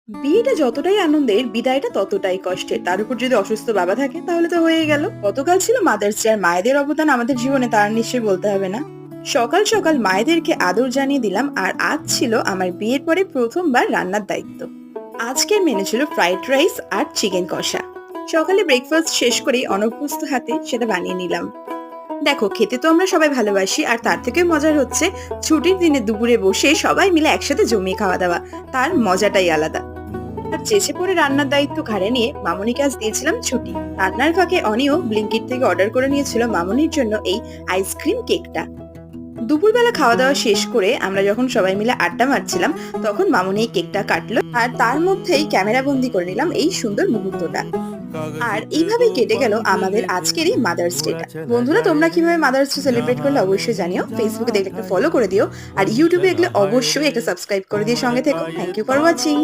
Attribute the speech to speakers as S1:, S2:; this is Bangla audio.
S1: বিয়েটা যতটাই আনন্দের, বিদায়টা ততটাই কষ্টের। তার উপর যদি অসুস্থ বাবা থাকে তাহলে তো হয়েই গেল। গতকাল ছিল মাদার্স ডে, আর মায়েদের অবদান আমাদের জীবনে তার নিশ্চয়ই বলতে হবে না। সকাল সকাল মায়েদেরকে আদর জানিয়ে দিলাম, আর আজ ছিল আমার বিয়ের পরে প্রথমবার রান্নার দায়িত্ব। আজকের মেনু ছিল ফ্রাইড রাইস আর চিকেন কষা। সকালে ব্রেকফাস্ট শেষ করেই অনভ্যস্ত হাতে সেটা বানিয়ে নিলাম। দেখো, খেতে তো আমরা সবাই ভালোবাসি, আর তার থেকেও মজার হচ্ছে ছুটির দিনে দুপুরে বসে সবাই মিলে একসাথে জমিয়ে খাওয়া দাওয়া। তার মজাটাই আলাদা। আর চেঁচে পড়ে রান্নার দায়িত্ব ঘাড়ে নিয়ে মামুনিকে আজ দিয়েছিলাম ছুটি। রান্নার ফাঁকে অনিও ব্লিঙ্কিট থেকে অর্ডার করে নিয়েছিল মামুনির জন্য এই আইসক্রিম কেকটা। দুপুরবেলা খাওয়া দাওয়া শেষ করে আমরা যখন সবাই মিলে আড্ডা মারছিলাম, তখন মামুনি এই কেকটা কাটলো, আর তার মধ্যেই ক্যামেরা বন্দি করে নিলাম এই সুন্দর মুহূর্তটা। আর এইভাবেই কেটে গেল আমাদের আজকের এই মাদার্স ডেটা। বন্ধুরা, তোমরা কিভাবে মাদার্স ডে সেলিব্রেট করলে অবশ্যই জানিও। ফেসবুকে দেখলে একটা ফলো করে দিও, আর ইউটিউবে দেখলে অবশ্যই একটা সাবস্ক্রাইব করে দিয়ে সঙ্গে থেকো। Thank you for watching.